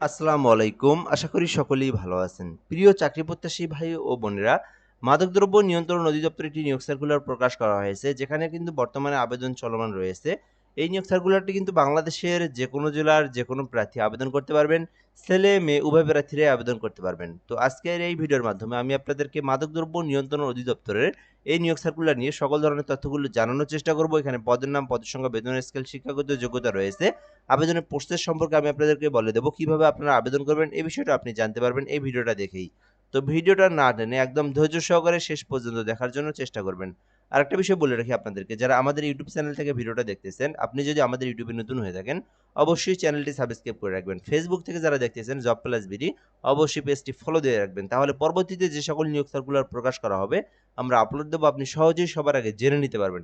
আসসালামু আলাইকুম। আশা করি সকলেই ভালো আছেন। প্রিয় চাকরি প্রত্যাশী ভাই ও বোনেরা, মাদকদ্রব্য নিয়ন্ত্রণ অধিদপ্তর একটি নিয়োগ সার্কুলার প্রকাশ করা হয়েছে, যেখানে কিন্তু বর্তমানে আবেদন চলমান রয়েছে। এই নিয়োগ সার্কুলারটি কিন্তু বাংলাদেশের যেকোনো জেলার যেকোনো প্রার্থী আবেদন করতে পারবেন। ছেলে মেয়ে উভয় প্রার্থীরাই আবেদন করতে পারবেন। তো আজকের এই ভিডিওর মাধ্যমে আমি আপনাদেরকে মাদকদ্রব্য নিয়ন্ত্রণ অধিদপ্তরের এই নিয়োগ সার্কুলার নিয়ে সকল ধরনের তথ্যগুলো জানানোর চেষ্টা করব। এখানে পদের নাম, পদের সংখ্যা, বেতনের স্কেল, শিক্ষাগত যোগ্যতা রয়েছে। আবেদনের প্রসেস সম্পর্কে আমি আপনাদেরকে বলে দেব। কিভাবে আপনারা আবেদন করবেন এই বিষয়টা আপনি জানতে পারবেন এই ভিডিওটা দেখেই। তো ভিডিওটা না টেনে একদম ধৈর্য সহকারে শেষ পর্যন্ত দেখার জন্য চেষ্টা করবেন। আরেকটা বিষয় বলে রাখি আপনাদেরকে, যারা আমাদের ইউটিউব চ্যানেল থেকে ভিডিওটা দেখতেছেন, আপনি যদি আমাদের ইউটিউবে নতুন হয়ে থাকেন, অবশ্যই চ্যানেলটি সাবস্ক্রাইব করে রাখবেন। ফেসবুক থেকে যারা দেখতেছেন জব প্লাস বিডি, অবশ্যই পেজটি ফলো দিয়ে রাখবেন। তাহলে পরবর্তীতে যে সকল নিয়োগ সার্কুলার প্রকাশ করা হবে, আমরা আপলোড দেব, আপনি সহজেই সবার আগে জেনে নিতে পারবেন।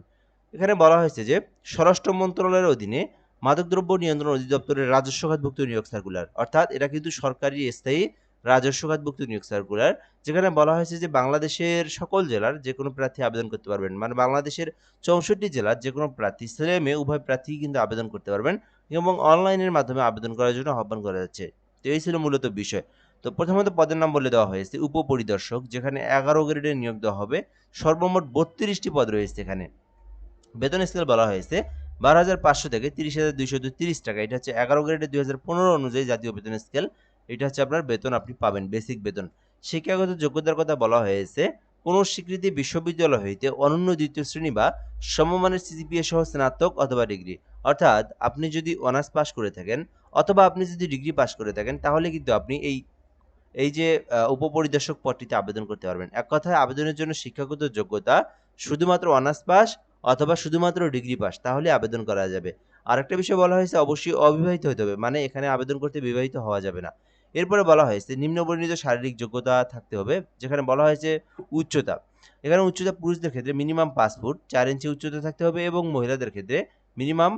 এখানে বলা হয়েছে যে স্বরাষ্ট্র মন্ত্রণালয়ের অধীনে মাদকদ্রব্য নিয়ন্ত্রণ অধিদপ্তরের রাজস্ব খাতভুক্ত নিয়োগ সার্কুলার, অর্থাৎ এটা কিন্তু সরকারি স্থায়ী রাজস্ব খাতভুক্ত নিয়োগ সার্কুলার, যেখানে বলা হয়েছে যে বাংলাদেশের সকল জেলার যে কোনো প্রার্থী আবেদন করতে পারবেন। মানে বাংলাদেশের 64 জেলার যে কোনো প্রার্থী, ছেলে মেয়ে উভয় প্রার্থী কিন্তু আবেদন করতে পারবেন এবং অনলাইনের মাধ্যমে আবেদন করার জন্য আহ্বান করা যাচ্ছে। তো এই ছিল মূলত বিষয়। তো প্রথমত পদের নাম বলে দেওয়া হয়েছে উপপরিদর্শক, যেখানে 11 গ্রেডের নিয়োগ দেওয়া হবে। সর্বমোট 32টি পদ রয়েছে এখানে। বেতন স্কেল বলা হয়েছে 12,500 থেকে 30,230 টাকা। এটা হচ্ছে 11 গ্রেডে 2015 অনুযায়ী জাতীয় বেতন স্কেল। এটা হচ্ছে আপনার বেতন আপনি পাবেন, বেসিক বেতন। শিক্ষাগত যোগ্যতার কথা বলা হয়েছে কোন স্বীকৃতি বিশ্ববিদ্যালয় হইতে অনন্য দ্বিতীয় শ্রেণী বা সমমানের সিজিপিএ সহ স্নাতক অথবা ডিগ্রি। অর্থাৎ আপনি যদি অনার্স পাস করে থাকেন অথবা আপনি যদি ডিগ্রি পাস করে থাকেন, তাহলে কিন্তু আপনি এই এই যে উপপরিদর্শক পদটিতে আবেদন করতে পারবেন। এক কথায় আবেদনের জন্য শিক্ষাগত যোগ্যতা শুধুমাত্র অনার্স পাস অথবা শুধুমাত্র ডিগ্রি পাস, তাহলে আবেদন করা যাবে। আরেকটা বিষয় বলা হয়েছে অবশ্যই অবিবাহিত হতে হবে, মানে এখানে আবেদন করতে বিবাহিত হওয়া যাবে না। এরপরে বলা হয়েছে নিম্নবর্ণিত শারীরিক যোগ্যতা থাকতে হবে, যেখানে বলা হয়েছে উচ্চতা। এখানে উচ্চতা পুরুষদের ক্ষেত্রে মিনিমাম 5 ফুট 4 ইঞ্চি উচ্চতা থাকতে হবে এবং মহিলাদের ক্ষেত্রে মিনিমাম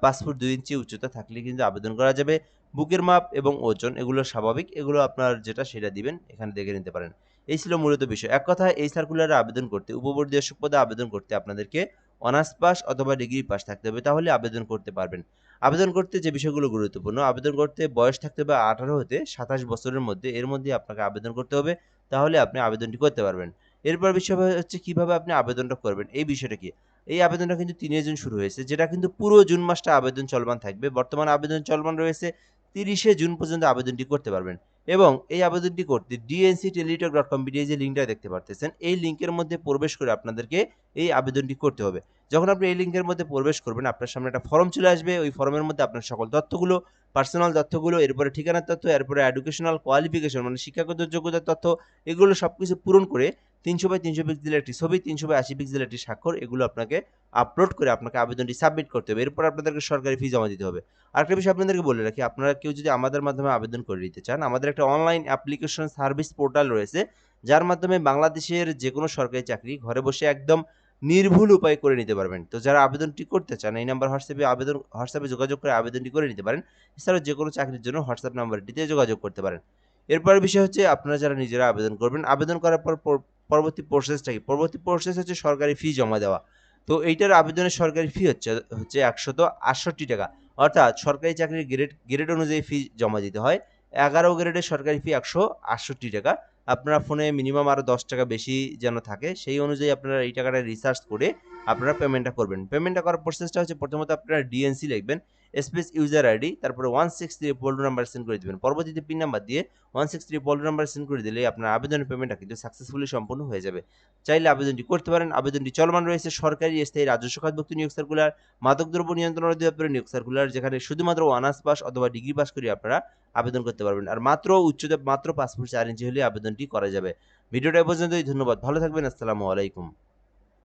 5 ফুট 2 ইঞ্চি উচ্চতা থাকলে কিন্তু আবেদন করা যাবে। বুকের মাপ এবং ওজন এগুলো স্বাভাবিক, এগুলো আপনার যেটা সেটা দিবেন, এখানে দেখে নিতে পারেন। এই ছিল মূলত বিষয়। এক কথায় এই সার্কুলারে আবেদন করতে, উপপরিদর্শক পদে আবেদন করতে আপনাদেরকে অনার্স পাস অথবা ডিগ্রি পাস থাকতে হবে, তাহলে আবেদন করতে পারবেন। আবেদন করতে যে বিষয়গুলো গুরুত্বপূর্ণ, আবেদন করতে বয়স থাকতে হবে 18 হতে 27 বছরের মধ্যে, এর মধ্যে আপনাকে আবেদন করতে হবে, তাহলে আপনি আবেদনটি করতে পারবেন। এরপর বিষয় হচ্ছে কিভাবে আপনি আবেদনটা করবেন এই বিষয়টা কি। এই আবেদনটা কিন্তু 3 জুন শুরু হয়েছে, যেটা কিন্তু পুরো জুন মাসটা আবেদন চলমান থাকবে। বর্তমানে আবেদন চলমান রয়েছে, 30 জুন পর্যন্ত আবেদনটি করতে পারবেন। এবং এই আবেদনটি করতে dncteletalk.com এই যে লিঙ্কটা দেখতে পারতেছেন, এই লিঙ্কের মধ্যে প্রবেশ করে আপনাদেরকে এই আবেদনটি করতে হবে। যখন আপনি এই লিঙ্কের মধ্যে প্রবেশ করবেন, আপনার সামনে একটা ফর্ম চলে আসবে। ওই ফর্মের মধ্যে আপনার সকল তথ্যগুলো, পার্সোনাল তথ্যগুলো, এরপরে ঠিকানার তথ্য, এরপরে এডুকেশনাল কোয়ালিফিকেশন মানে শিক্ষাগত যোগ্যতার তথ্য, এগুলো সবকিছু পূরণ করে 300x300 পিক্সেলের একটি ছবি, 300x80 পিক্সেলের একটি স্বাক্ষর, এগুলো আপনাকে আপলোড করে আপনাকে আবেদনটি সাবমিট করতে হবে। এরপর আপনাদেরকে সরকারি ফি জমা দিতে হবে। আরেকটা বিষয় আপনাদেরকে বলে রাখি, আপনারা কেউ যদি আমাদের মাধ্যমে আবেদন করে নিতে চান, আমাদের একটা অনলাইন অ্যাপ্লিকেশন সার্ভিস পোর্টাল রয়েছে, যার মাধ্যমে বাংলাদেশের যেকোনো সরকারি চাকরি ঘরে বসে একদম নির্ভুল উপায়ে করে নিতে পারবেন। তো যারা আবেদনটি করতে চান, এই নাম্বার হোয়াটসঅ্যাপে যোগাযোগ করে আবেদনটি করে নিতে পারেন। এছাড়াও যেকোনো চাকরির জন্য হোয়াটসঅ্যাপ নাম্বারটিতে যোগাযোগ করতে পারেন। এরপরের বিষয় হচ্ছে আপনারা যারা নিজেরা আবেদন করবেন, আবেদন করার পর পরবর্তী প্রসেসটা কি? পরবর্তী প্রসেস হচ্ছে সরকারি ফি জমা দেওয়া। তো এইটার আবেদনের সরকারি ফি হচ্ছে ১৬৮ টাকা। অর্থাৎ সরকারি চাকরির গ্রেড অনুযায়ী ফি জমা দিতে হয়। 11 গ্রেডের সরকারি ফি ১৬৮ টাকা। আপনারা ফোনে মিনিমাম আরো ১০ টাকা বেশি যেন থাকে, সেই অনুযায়ী আপনারা এই টাকাটা রিসার্চ করে আপনারা পেমেন্টটা করবেন। পেমেন্টটা করার প্রসেসটা হচ্ছে প্রথমত আপনারা ডিএনসি লিখবেন, স্পেস ইউজার আইডি, তারপরে 163 পোল্ড নাম্বার সেন্ড করে দিবেন। পরবর্তীতে পিন নাম্বার দিয়ে 163 পোল্ড নাম্বার সেন্ড করে দিলেই আপনার আবেদনের পেমেন্টটা কিন্তু সাকসেসফুলি সম্পন্ন হয়ে যাবে। চাইলে আবেদনটি করতে পারেন। আবেদনটি চলমান রয়েছে সরকারি স্থায়ী রাজস্ব খাতভুক্ত নিয়োগ সার্কুলার, মাদকদ্রব্য নিয়ন্ত্রণ অধিদপ্তরের নিয়োগ সার্কুলার, যেখানে শুধুমাত্র অনার্স পাস অথবা ডিগ্রি পাস করে আপনারা আবেদন করতে পারবেন। আর উচ্চতা মাত্র 5 ফুট 4 ইঞ্চি হলে আবেদনটি করা যাবে। ভিডিওটা এ পর্যন্তই। ধন্যবাদ। ভালো থাকবেন। আসসালামু আলাইকুম।